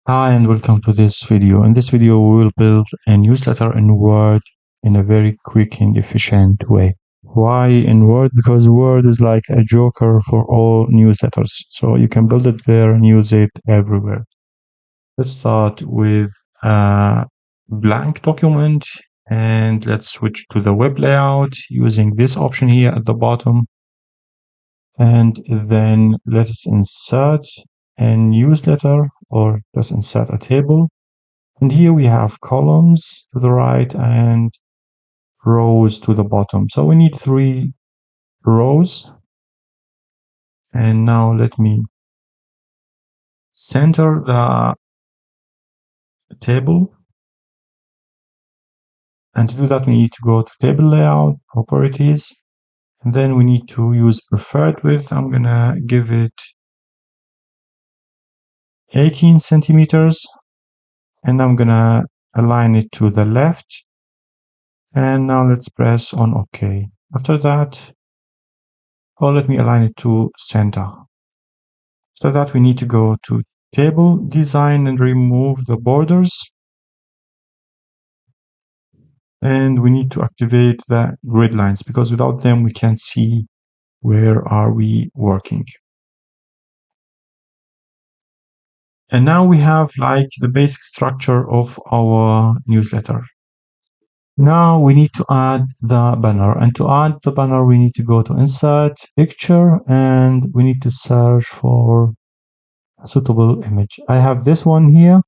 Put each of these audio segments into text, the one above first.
Hi and welcome to this video. In this video, we will build a newsletter in Word in a very quick and efficient way. Why in Word? Because Word is like a joker for all newsletters. So you can build it there and use it everywhere. Let's start with a blank document and let's switch to the web layout using this option here at the bottom. And then let's insert a newsletter, or let's insert a table. And here we have columns to the right and rows to the bottom. So we need 3 rows. And now let me center the table. And to do that, we need to go to table layout, properties, and then we need to use preferred width. I'm gonna give it 18 centimeters, and I'm gonna align it to the left. And now let's press on OK. After that, let me align it to center. After that, we need to go to table design and remove the borders. And we need to activate the grid lines because without them, we can't see where are we working. And now we have like the basic structure of our newsletter. Now we need to add the banner, and to add the banner, we need to go to insert picture and we need to search for a suitable image. I have this one here.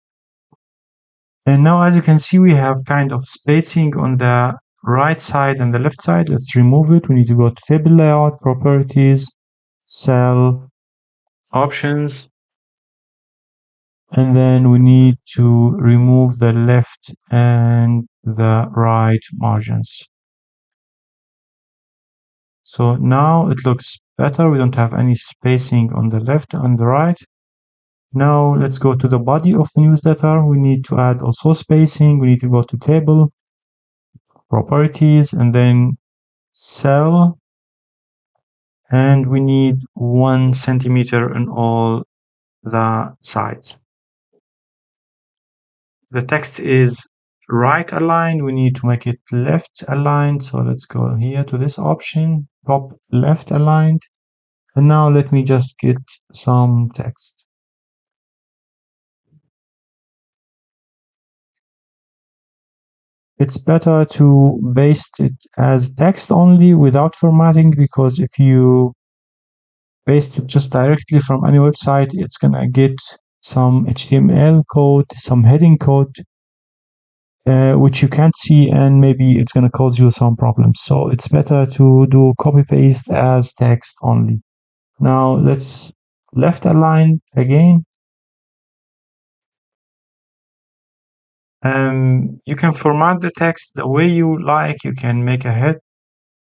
And now, as you can see, we have kind of spacing on the right side and the left side. Let's remove it. We need to go to table layout, properties, cell, options. And then we need to remove the left and the right margins. So now it looks better. We don't have any spacing on the left and the right. Now let's go to the body of the newsletter. We need to add also spacing. We need to go to table, properties, and then cell. And we need 1 centimeter on all the sides. The text is right aligned. We need to make it left aligned. So let's go here to this option, top left aligned. And now let me just get some text. It's better to paste it as text only without formatting, because if you paste it just directly from any website, it's gonna get some HTML code, some heading code, which you can't see, and maybe it's gonna cause you some problems. So it's better to do copy paste as text only. Now let's left align again. You can format the text the way you like. You can make a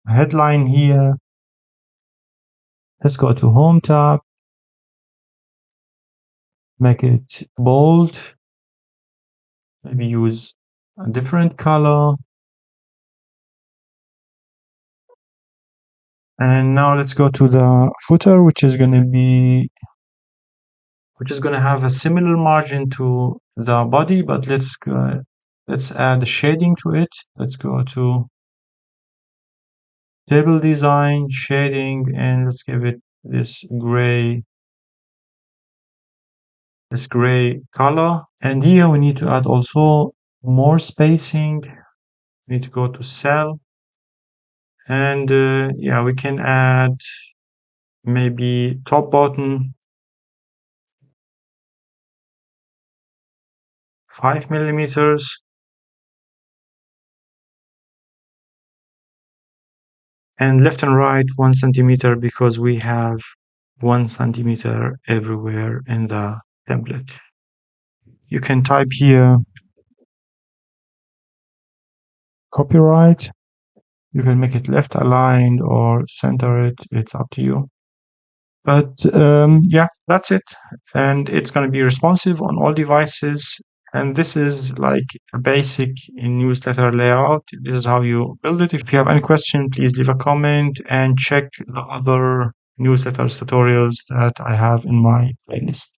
headline here. Let's go to Home tab, make it bold, maybe use a different color. And now let's go to the footer, which is going to have a similar margin to the body, but let's add a shading to it. Let's go to table design, shading, and let's give it this gray color. And here we need to add also more spacing. We need to go to cell, and yeah, we can add maybe top button 5 millimeters, and left and right 1 centimeter, because we have 1 centimeter everywhere in the template. You can type here copyright. You can make it left aligned or center it. It's up to you. But yeah, that's it. And it's going to be responsive on all devices. And this is like a basic newsletter layout. This is how you build it. If you have any question, please leave a comment and check the other newsletters tutorials that I have in my playlist.